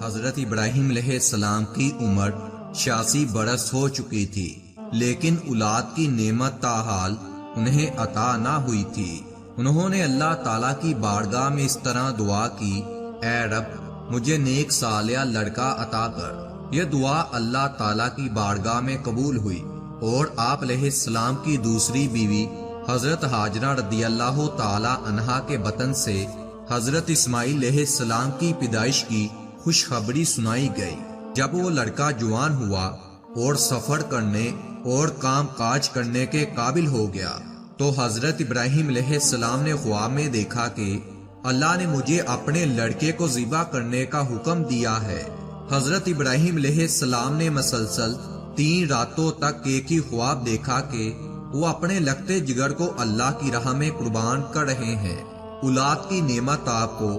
حضرت ابراہیم علیہ السلام کی عمر 86 برس ہو چکی تھی، لیکن اولاد کی نعمت تاحال انہیں عطا نہ ہوئی تھی۔ انہوں نے اللہ تعالیٰ کی بارگاہ میں اس طرح دعا کی، اے رب مجھے نیک صالح لڑکا عطا کر۔ یہ دعا اللہ تعالیٰ کی بارگاہ میں قبول ہوئی اور آپ علیہ السلام کی دوسری بیوی حضرت ہاجرہ رضی اللہ تعالی عنہا کے بطن سے حضرت اسماعیل علیہ السلام کی پیدائش کی خوشخبری سنائی گئی۔ جب وہ لڑکا جوان ہوا اور سفر کرنے اور کام کاج کرنے کے قابل ہو گیا تو حضرت ابراہیم علیہ السلام نے خواب میں دیکھا کہ اللہ نے مجھے اپنے لڑکے کو ذبح کرنے کا حکم دیا ہے۔ حضرت ابراہیم علیہ السلام نے مسلسل 3 راتوں تک ایک ہی خواب دیکھا کہ وہ اپنے لگتے جگر کو اللہ کی راہ میں قربان کر رہے ہیں۔ اولاد کی نعمت آپ کو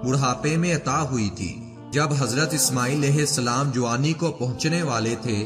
بڑھاپے میں عطا ہوئی تھی۔ جب حضرت اسماعیل علیہ السلام جوانی کو پہنچنے والے تھے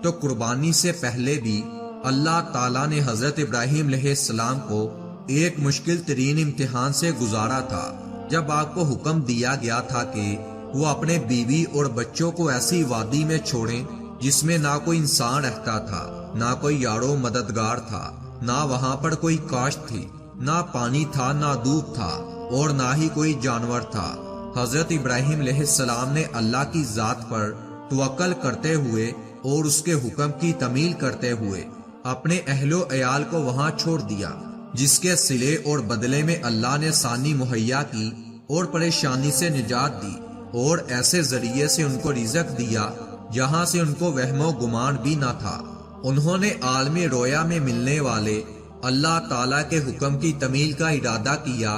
تو قربانی سے پہلے بھی اللہ تعالیٰ نے حضرت ابراہیم علیہ السلام کو ایک مشکل ترین امتحان سے گزارا تھا، جب آپ کو حکم دیا گیا تھا کہ وہ اپنے بیوی اور بچوں کو ایسی وادی میں چھوڑیں جس میں نہ کوئی انسان رہتا تھا، نہ کوئی یارو مددگار تھا، نہ وہاں پر کوئی کاشت تھی، نہ پانی تھا، نہ دودھ تھا اور نہ ہی کوئی جانور تھا۔ حضرت ابراہیم علیہ السلام نے اللہ کی ذات پر توکل کرتے ہوئے اور اس کے حکم کی تعمیل کرتے ہوئے اپنے اہل و عیال کو وہاں چھوڑ دیا، جس کے صلے اور بدلے میں اللہ نے آسانی مہیا کی اور پریشانی سے نجات دی اور ایسے ذریعے سے ان کو رزق دیا جہاں سے ان کو وہم و گمان بھی نہ تھا۔ انہوں نے عالم رویا میں ملنے والے اللہ تعالیٰ کے حکم کی تعمیل کا ارادہ کیا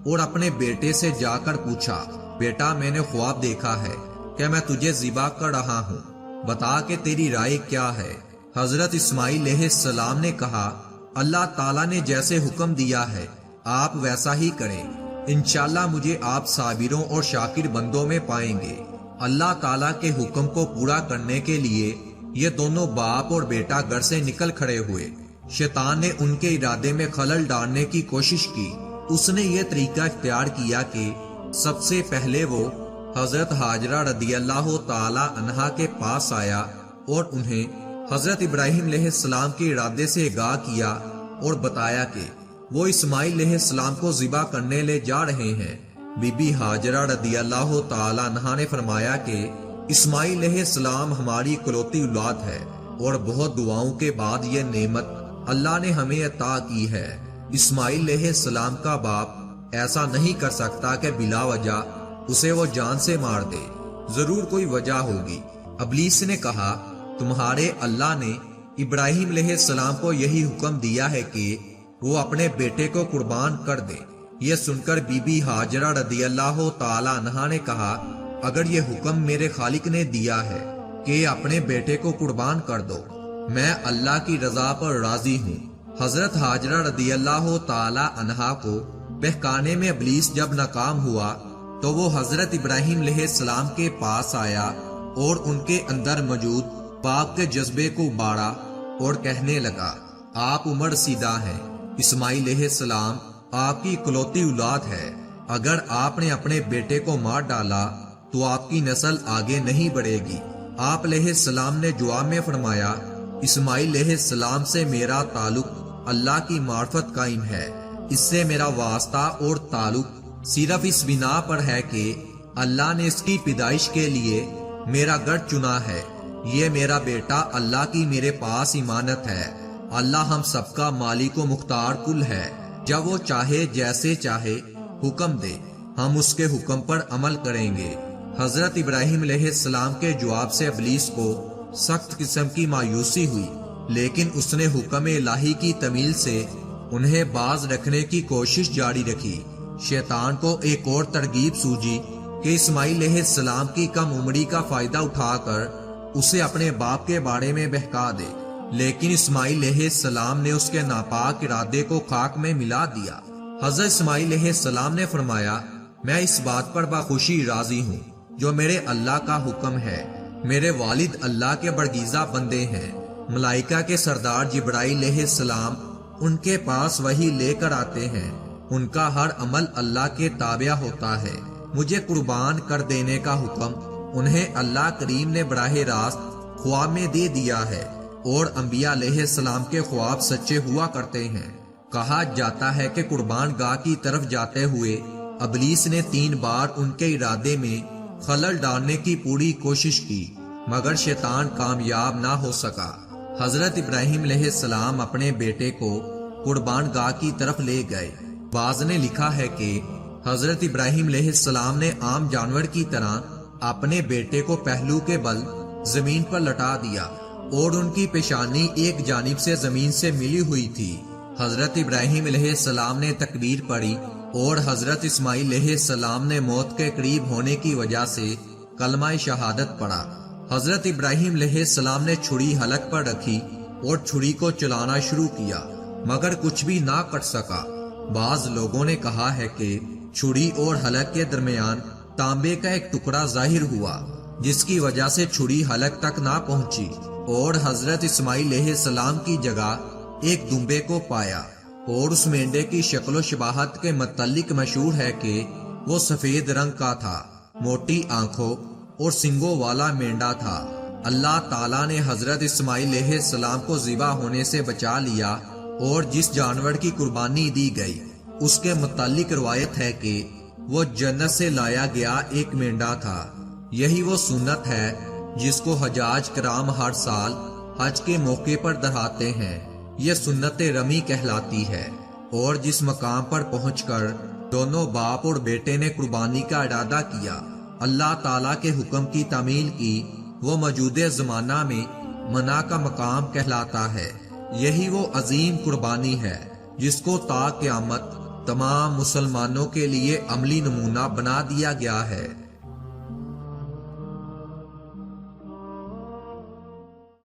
اور اپنے بیٹے سے جا کر پوچھا، بیٹا میں نے خواب دیکھا ہے کہ میں تجھے ذبح کر رہا ہوں، بتا کہ تیری رائے کیا ہے؟ حضرت اسماعیل علیہ السلام نے کہا، اللہ تعالیٰ نے جیسے حکم دیا ہے آپ ویسا ہی کریں، انشاءاللہ مجھے آپ صابروں اور شاکر بندوں میں پائیں گے۔ اللہ تعالیٰ کے حکم کو پورا کرنے کے لیے یہ دونوں باپ اور بیٹا گھر سے نکل کھڑے ہوئے۔ شیطان نے ان کے ارادے میں خلل ڈالنے کی کوشش کی۔ اس نے یہ طریقہ اختیار کیا کہ سب سے پہلے وہ حضرت ہاجرہ رضی اللہ تعالی عنہا کے پاس آیا اور انہیں حضرت ابراہیم علیہ السلام کے ارادے سے آگاہ کیا اور بتایا کہ وہ اسماعیل علیہ السلام کو ذبح کرنے لے جا رہے ہیں۔ بی بی ہاجرہ رضی اللہ تعالی عنہا نے فرمایا کہ اسماعیل علیہ السلام ہماری اکلوتی اولاد ہے اور بہت دعاؤں کے بعد یہ نعمت اللہ نے ہمیں عطا کی ہے۔ اسماعیل علیہ السلام کا باپ ایسا نہیں کر سکتا کہ بلا وجہ اسے وہ جان سے مار دے، ضرور کوئی وجہ ہوگی۔ ابلیس نے کہا، تمہارے اللہ نے ابراہیم علیہ السلام کو یہی حکم دیا ہے کہ وہ اپنے بیٹے کو قربان کر دے۔ یہ سن کر بی بی ہاجرہ رضی اللہ تعالی عنہا نے کہا، اگر یہ حکم میرے خالق نے دیا ہے کہ اپنے بیٹے کو قربان کر دو، میں اللہ کی رضا پر راضی ہوں۔ حضرت ہاجرہ رضی اللہ تعالی عنہا کو بہکانے میں ابلیس جب ناکام ہوا تو وہ حضرت ابراہیم علیہ السلام کے پاس آیا اور ان کے اندر موجود پاک کے جذبے کو باڑا اور کہنے لگا، آپ عمر رسیدہ ہیں، اسماعیل علیہ السلام آپ کی اکلوتی اولاد ہے، اگر آپ نے اپنے بیٹے کو مار ڈالا تو آپ کی نسل آگے نہیں بڑھے گی۔ آپ علیہ السلام نے جواب میں فرمایا، اسماعیل علیہ السلام سے میرا تعلق اللہ کی معرفت قائم ہے، اس سے میرا واسطہ اور تعلق صرف اس بنا پر ہے کہ اللہ نے اس کی پیدائش کے لیے میرا گھر چنا ہے۔ یہ میرا بیٹا اللہ کی میرے پاس امانت ہے۔ اللہ ہم سب کا مالک و مختار کل ہے، جب وہ چاہے جیسے چاہے حکم دے ہم اس کے حکم پر عمل کریں گے۔ حضرت ابراہیم علیہ السلام کے جواب سے ابلیس کو سخت قسم کی مایوسی ہوئی، لیکن اس نے حکم الہی کی تعمیل سے انہیں باز رکھنے کی کوشش جاری رکھی۔ شیطان کو ایک اور ترغیب سوجی کہ اسماعیل علیہ السلام کی کم عمری کا فائدہ اٹھا کر اسے اپنے باپ کے بارے میں بہکا دے، لیکن اسماعیل علیہ السلام نے اس کے ناپاک ارادے کو خاک میں ملا دیا۔ حضرت اسماعیل علیہ السلام نے فرمایا، میں اس بات پر بخوشی راضی ہوں جو میرے اللہ کا حکم ہے۔ میرے والد اللہ کے برگزیدہ بندے ہیں، ملائکہ کے سردار جبرائیل علیہ السلام ان کے پاس وحی لے کر آتے ہیں، ان کا ہر عمل اللہ کے تابع ہوتا ہے۔ مجھے قربان کر دینے کا حکم انہیں اللہ کریم نے براہ راست خواب میں دے دیا ہے، اور انبیاء علیہ السلام کے خواب سچے ہوا کرتے ہیں۔ کہا جاتا ہے کہ قربان گاہ کی طرف جاتے ہوئے ابلیس نے 3 بار ان کے ارادے میں خلل ڈالنے کی پوری کوشش کی، مگر شیطان کامیاب نہ ہو سکا۔ حضرت ابراہیم علیہ السلام اپنے بیٹے کو قربان گاہ کی طرف لے گئے۔ بعض نے لکھا ہے کہ حضرت ابراہیم علیہ السلام نے عام جانور کی طرح اپنے بیٹے کو پہلو کے بل زمین پر لٹا دیا، اور ان کی پیشانی ایک جانب سے زمین سے ملی ہوئی تھی۔ حضرت ابراہیم علیہ السلام نے تکبیر پڑھی، اور حضرت اسماعیل علیہ السلام نے موت کے قریب ہونے کی وجہ سے کلمہ شہادت پڑھا۔ حضرت ابراہیم علیہ السلام نے چھری حلق پر رکھی اور چھری کو چلانا شروع کیا، مگر کچھ بھی نہ کٹ سکا۔ بعض لوگوں نے کہا ہے کہ چھری اور حلق کے درمیان تانبے کا ایک ٹکڑا ظاہر ہوا، جس کی وجہ سے چھری حلق تک نہ پہنچی، اور حضرت اسماعیل علیہ السلام کی جگہ ایک دمبے کو پایا، اور اس مینڈے کی شکل و شباہت کے متعلق مشہور ہے کہ وہ سفید رنگ کا تھا، موٹی آنکھوں اور سنگوں والا مینڈا تھا۔ اللہ تعالیٰ نے حضرت اسماعیل علیہ السلام کو ذبح ہونے سے بچا لیا، اور جس جانور کی قربانی دی گئی اس کے متعلق روایت ہے کہ وہ جنت سے لایا گیا ایک مینڈا تھا۔ یہی وہ سنت ہے جس کو حجاج کرام ہر سال حج کے موقع پر دہراتے ہیں۔ یہ سنت رمی کہلاتی ہے، اور جس مقام پر پہنچ کر دونوں باپ اور بیٹے نے قربانی کا ارادہ کیا، اللہ تعالیٰ کے حکم کی تعمیل کی، وہ موجودہ زمانہ میں منع کا مقام کہلاتا ہے۔ یہی وہ عظیم قربانی ہے جس کو تا قیامت تمام مسلمانوں کے لیے عملی نمونہ بنا دیا گیا ہے۔